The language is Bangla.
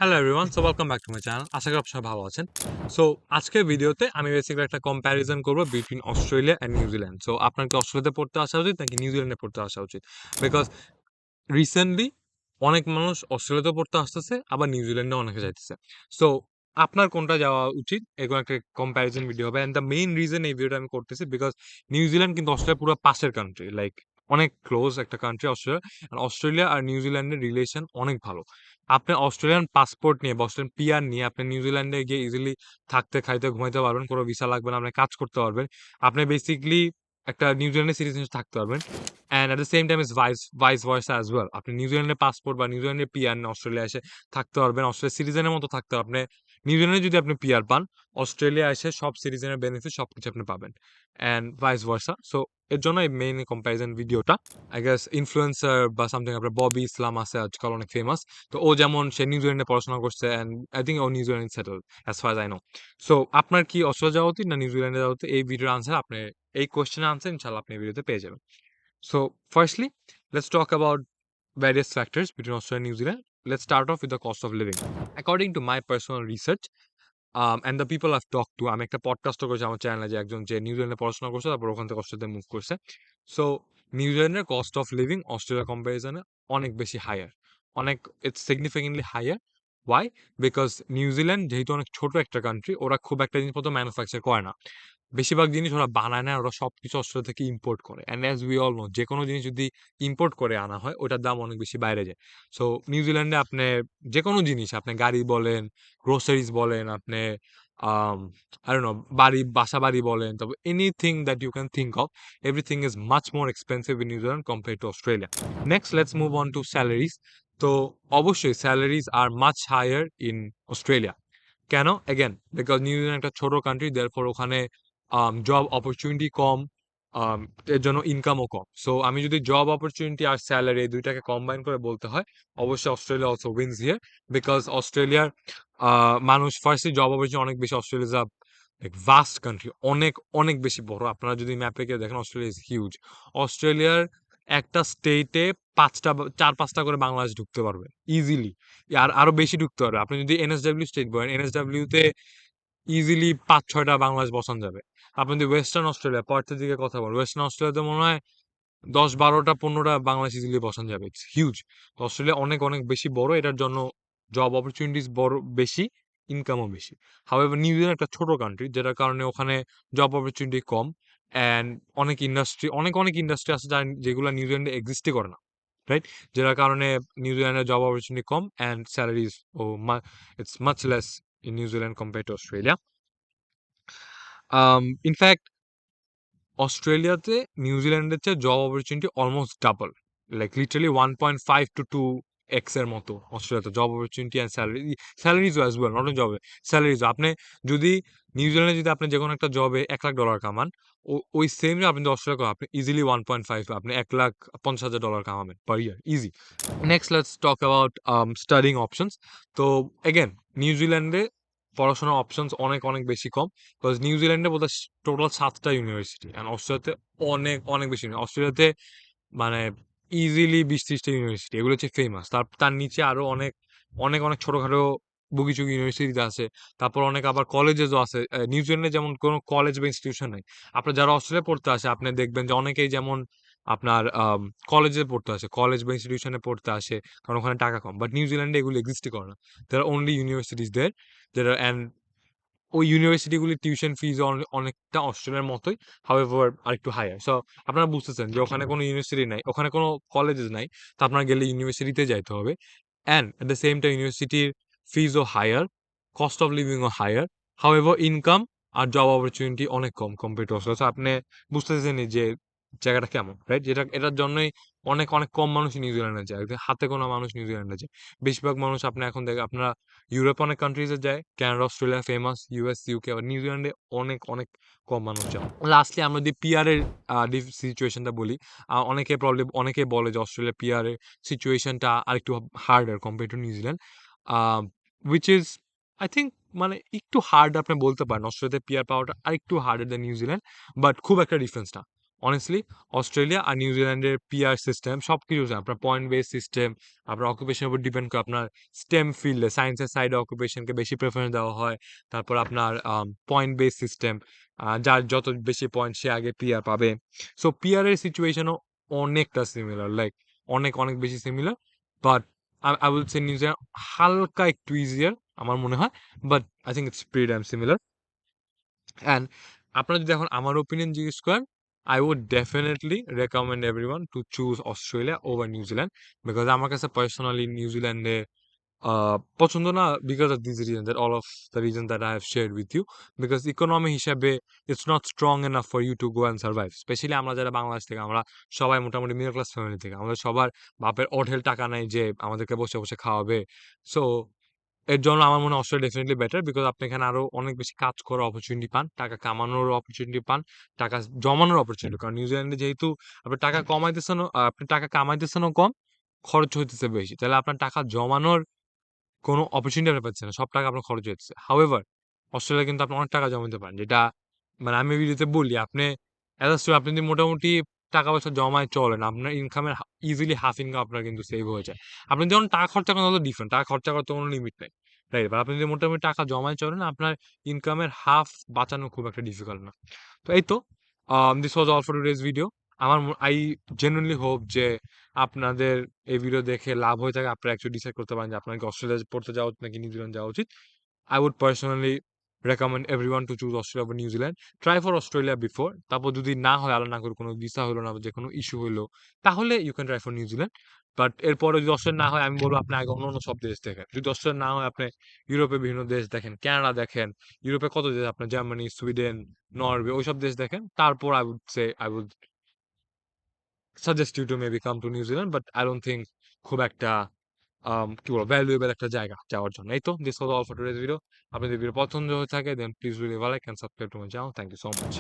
Hello everyone, so welcome back to my channel. আশা করি আপনারা ভালো আছেন। সো আজকের ভিডিওতে আমি বেসিক্যালি একটা কম্প্যারিজন করব between Australia and New Zealand. So আপনার কি অস্ট্রেলিয়াতে পড়তে আসা উচিত নাকি নিউজিল্যান্ডে পড়তে আসা উচিত? বিকজ রিসেন্টলি অনেক মানুষ অস্ট্রেলিয়াতেও পড়তে আসতেছে, আবার নিউজিল্যান্ডেও অনেকে যাইতেছে। সো আপনার কোনটা যাওয়া উচিত, এরকম একটা কম্প্যারিজন ভিডিও হবে। অ্যান্ড দ্য মেইন রিজন এই ভিডিওটা আমি করতেছি বিকজ নিউজিল্যান্ড কিন্তু অস্ট্রেলিয়া পুরো পাশের কান্ট্রি, লাইক অনেক ক্লোজ একটা কান্ট্রি অস্ট্রেলিয়া। আর অস্ট্রেলিয়া আর নিউজিল্যান্ডের রিলেশন অনেক ভালো। আপনি অস্ট্রেলিয়ান পাসপোর্ট নিয়ে বা অস্ট্রেলিয়ান পিআর নিয়ে আপনি নিউজিল্যান্ডে গিয়ে ইজিলি থাকতে খাইতে ঘুমাইতে পারবেন, কোনো ভিসা লাগবে না, আপনি কাজ করতে পারবেন। আপনি বেসিকলি একটা নিউজিল্যান্ডের সিটিজেন থাকতে পারবেন। And at the same time is vice versa as well. আপনি নিউজিল্যান্ডের পাসপোর্ট বা নিউজিল্যান্ডের পিআর নিয়ে অস্ট্রেলিয়া এসে থাকতে পারবেন, অস্ট্রেলিয়া সিটিজেনের মতো থাকতে পারবেন। আপনি নিউজিল্যান্ডে যদি আপনি পিআর পান, অস্ট্রেলিয়া এসে সব সিটিজেনের বেনিফিট সবকিছু আপনি পাবেন, অ্যান্ড ভাইস ভার্সা। সো এর জন্য এই মেইন কম্প্যারিজন ভিডিওটা। আই গেস ইনফ্লুয়েন্সার বা সামথিং, আপনার ববি ইসলাম আছে আজকাল অনেক ফেমাস। তো ও যেমন সে নিউজিল্যান্ডে পড়াশোনা করছে, অ্যান্ড আই থিঙ্ক ও New Zealand settle as far as I. So আপনার কি অস্ট্রেলিয়া যাওয়া উচিত না নিউজিল্যান্ডে যাওয়া উচিত? এই ভিডিওর আনসার আপনি, এই কোয়েশ্চেনের আনসার ইনশাল্লাহ আপনি এই ভিডিওতে পেয়ে যাবেন। So, firstly, let's talk about various factors between Australia and New Zealand. Let's start off with the cost of living. According to my personal research, and the people I've talked to, আমি একটা পডকাস্টও করেছি আমার চ্যানেলে, যে একজন যে নিউজিল্যান্ডে পড়াশোনা করছে তারপর ওখান থেকে অস্ট্রেলিয়াতে মুভ করছে। সো নিউজিল্যান্ডের কস্ট অফ লিভিং অস্ট্রেলিয়া কম্পারিজনে অনেক বেশি হায়ার, অনেক, it's significantly higher. Why? Because New Zealand যেহেতু অনেক ছোট একটা কান্ট্রি, ওরা খুব একটা জিনিসপত্র ম্যানুফ্যাকচার করে না। বেশিরভাগ জিনিস ওরা বানায় না, ওরা সবকিছু অস্ট্রেলিয়া থেকে ইম্পোর্ট করে। And as we all know, যে কোনো জিনিস যদি ইম্পোর্ট করে আনা হয় ওটার দাম অনেক বেশি বাইরে যায়। সো নিউজিল্যান্ডে আপনি যে কোনো জিনিস, আপনি গাড়ি বলেন, গ্রোসারিজ বলেন, আপনি আই ডোন্ট নো, বাসা বাড়ি বলেন, তবে anything that you can think of, everything is much more expensive in New Zealand compare to Australia. Next, let's move on to salaries. তো অবশ্যই salaries are much higher in Australia. কেন? এগেন, বিকজ নিউজিল্যান্ড একটা ছোট কান্ট্রি, দেয়ারফর ওখানে জব অপরচুনিটি কম, আম এর জন্য ইনকামও কম। সো আমি যদি জব অপরচুনিটি আর স্যালারি এই ২ টাকে কম্বাইন করে বলতে হয়, অবশ্যই Australia also wins here. Because অস্ট্রেলিয়ার আ মানুষ ফার্স্টলি জব অপরচুনিটি অনেক বেশি। Australia is a like vast country, অনেক, অনেক বেশি বড়। আপনারা যদি ম্যাপে গিয়ে দেখেন, অস্ট্রেলিয়া ইজ হিউজ। অস্ট্রেলিয়ার একটা স্টেটে ৫ টা বা ৪-৫ টা করে বাংলাদেশ ঢুকতে পারবে ইজিলি। আর আরো বেশি ঢুকতে পারবে। আপনি যদি এনএসডব্লিউ স্টেট বলেন, এনএসডব্লিউ তে ইজিলি ৫-৬ টা বাংলাদেশ বসান যাবে। আপনি যদি ওয়েস্টার্ন অস্ট্রেলিয়া, পার্থের দিকে কথা বলেন, ওয়েস্টার্ন অস্ট্রেলিয়াতে মনে হয় ১০-১২ টা ১৫ টা বাংলাদেশ ইজিলি বসান যাবে। It's huge. তো অস্ট্রেলিয়া অনেক, অনেক বেশি বড়। এটার জন্য জব অপরচুনিটিস বড় বেশি, ইনকামও বেশি। হাউএভার নিউজিল্যান্ড একটা ছোট কান্ট্রি, যেটার কারণে ওখানে জব অপরচুনিটি কম, অ্যান্ড অনেক ইন্ডাস্ট্রি, অনেক, অনেক ইন্ডাস্ট্রি আছে যেগুলা নিউজিল্যান্ডে এক্সিস্টই করে না। রাইট? যেটার কারণে নিউজিল্যান্ডের জব অপরচুনিটি কম, অ্যান্ড স্যালারিজ ও it's much less in New Zealand compare to Australia. In fact অস্ট্রেলিয়াতে নিউজিল্যান্ডের চেয়ে job opportunity almost double, like literally 1.5 to 2x এর মতো অস্ট্রেলিয়াতে job opportunity and salaries as well, not জবে, স্যালারিজ। আপনি যদি নিউজিল্যান্ডে যদি আপনি যে কোনো একটা জবে $1,00,000 কামান, ওই সেম আপনি যদি অস্ট্রেলিয়া করেন, আপনি ইজিলি 1.5, আপনি $1,50,000 কামাবেন per year, easy. Next, let's talk about studying options. তো এগেন, নিউজিল্যান্ডে পড়াশোনার অপশনস অনেক, অনেক বেশি কম। বিকজ নিউজিল্যান্ডে বোধহয় টোটাল ৭ টা ইউনিভার্সিটি, অ্যান্ড অস্ট্রেলিয়াতে অনেক, অনেক বেশি। অস্ট্রেলিয়াতে মানে ইজিলি ২০-৩০ টা ইউনিভার্সিটি, এগুলো হচ্ছে ফেমাস। তার তার নিচে আরো অনেক, অনেক, অনেক ছোটখাটো বগিচুগি ইউনিভার্সিটি আছে। তারপর অনেক আবার কলেজেসও আছে। নিউজিল্যান্ডে যেমন কোনো কলেজ বা ইনস্টিটিউশন নাই। আপনার যারা অস্ট্রেলিয়া পড়তে আসে, আপনি দেখবেন যে অনেকেই যেমন আপনার কলেজে পড়তে আসে, কলেজ বা ইনস্টিটিউশনে পড়তে আসে, কারণ ওখানে টাকা কম। বাট নিউজিল্যান্ডে এগুলো এক্সিস্টই করে না। দেয়ার আর অনলি ইউনিভার্সিটিস দেয়ার, যেটা, অ্যান্ড ওই ইউনিভার্সিটিগুলির টিউশন ফিজ অনেকটা অস্ট্রেলিয়ার মতোই, হাউএভার আরেকটু হায়ার। সো আপনারা বুঝতেছেন যে ওখানে কোনো ইউনিভার্সিটি নাই, ওখানে কোনো কলেজেস নাই। তো আপনার গেলে ইউনিভার্সিটিতে যাইতে হবে। And at the same time ইউনিভার্সিটির ফিজও হায়ার, কস্ট অফ লিভিংও হায়ার। হাউএভার ইনকাম আর জব অপরচুনিটি অনেক কম কম্পেয়ার টু অস্ট্রেলিয়া। সো আপনি বুঝতেছেনই যে জায়গাটা কেমন, রাইট? এটার জন্যই অনেক, অনেক কম মানুষ নিউজিল্যান্ডে যায়। হাতে গোনা মানুষ নিউজিল্যান্ডে যায়। বেশিরভাগ মানুষ আপনি এখন দেখেন, আপনারা ইউরোপ অনেক কান্ট্রিজে যায়, Canada, Australia famous, US, UK, আবার নিউজিল্যান্ডে অনেক, অনেক কম মানুষ যায়। লাস্টলি আমরা যদি পিআর এর সিচুয়েশনটা বলি, অনেকে বলে যে অস্ট্রেলিয়া পিআর এর সিচুয়েশনটা আরেকটু harder compare to New Zealand, which is, I think, মানে একটু হার্ড আপনি বলতে পারেন। অস্ট্রেলিয়াতে পিআর পাওয়াটা আরেকটু হার্ডার দ্যান নিউজিল্যান্ড, বাট খুব একটা ডিফারেন্স না। অনেস্টলি অস্ট্রেলিয়া আর নিউজিল্যান্ডের পিআর সিস্টেম সবকিছু আপনার পয়েন্ট বেস সিস্টেম, আপনার অকুপেশনের উপর ডিপেন্ড করে। আপনার স্টেম ফিল্ডে সায়েন্সের সাইডে অকুপেশনকে বেশি প্রেফারেন্স দেওয়া হয়। তারপর আপনার পয়েন্ট বেস সিস্টেম, যার যত বেশি পয়েন্ট সে আগে পিআর পাবে। সো পিআর এর সিচুয়েশনও অনেকটা সিমিলার, লাইক অনেক অনেক বেশি similar. But I will say New Zealand হালকা একটু ইজিয়ার আমার মনে হয়, but I think it's pretty damn similar. And আপনারা যদি এখন আমার ওপিনিয়ন জিজ্ঞেস করেন, I would definitely recommend everyone to choose Australia over New Zealand, because আমার কাছে পার্সোনালি নিউজিল্যান্ডে পছন্দ না, because of these reasons, that all of the reasons that I have shared with you. Because economy হিসাবে it's not strong enough for you to go and survive. Specially আমরা যারা বাংলাদেশ থেকে, আমরা সবাই মোটামুটি মিডল ক্লাস ফ্যামিলি থেকে, আমাদের সবার বাপের অঢেল টাকা নাই যে আমাদেরকে বসে বসে খাওয়াবে। সো এর জন্য আমার মনে হয় অস্ট্রেলিয়া ডেফিনিটলি বেটার, বিকজ আপনি এখানে আরো অনেক বেশি কাজ করার অপরচুনিটি পান, টাকা কামানোর অপরচুনিটি পান, টাকা জমানোর অপরচুনিটি। কারণ নিউজিল্যান্ডে যেহেতু আপনি টাকা কমাইতেছেনও, আপনি টাকা কামাইতেছেনও কম, খরচ হইতেছে বেশি, তাহলে আপনার টাকা জমানোর কোনো অপরচুনিটি আপনি পাচ্ছেন না। সব টাকা আপনার খরচ হচ্ছে। হাউএভার অস্ট্রেলিয়া কিন্তু আপনি অনেক টাকা জমাইতে পারেন। যেটা মানে আমি ভিডিওতে বলি, আপনি এজ আ আপনি যদি মোটামুটি টাকা-পয়সা জমায় চলেন, আপনার ইনকামের ইজিলি হাফ ইনকাম আপনার কিন্তু সেভ হয়ে যায়। আপনি যখন টাকা খরচা করেন তাহলে ডিফারেন্ট। টাকা খরচা করতে কোনো লিমিট নাই। রাইট? বাট আপনি যদি মোটামুটি টাকা জমায় চলেন, আপনার ইনকামের হাফ বাঁচানো খুব একটা ডিফিকাল্ট না। তো এই তো, this was all for today's video. I genuinely hope যে আপনাদের এই ভিডিও দেখে লাভ হয়ে থাকে। আপনারা অ্যাকচুয়ালি ডিসাইড করতে পারেন যে আপনার কি অস্ট্রেলিয়া পড়তে যাওয়া উচিত নাকি নিউজিল্যান্ড যাওয়া উচিত। I would personally recommend everyone to choose Australia over New Zealand. Try for Australia before. তারপর যদি না হয়, আল্লাহ না করে কোনো ভিসা হলো না বা যে কোনো ইস্যু হলো, তাহলে you can try for New Zealand. But এরপরে যদি অস্ট্রেলিয়া না হয়, আমি বলবো আপনি আগে অন্য সব দেশ দেখেন। যদি অস্ট্রেলিয়া না হয়, আপনি ইউরোপের বিভিন্ন দেশ দেখেন, কানাডা দেখেন, ইউরোপে কত দেশ, আপনার জার্মানি, সুইডেন, নরওয়ে, ওইসব দেশ দেখেন। তারপর I would suggest you to maybe come to New Zealand, but I don't think খুব একটা কি বলবো ভ্যালুয়েবল একটা জায়গা যাওয়ার জন্য। এই তো, this was all for today's video. আপনাদের ভিডিও পছন্দ হয়ে থাকে, then please do leave a like and subscribe to my channel. Thank you so much.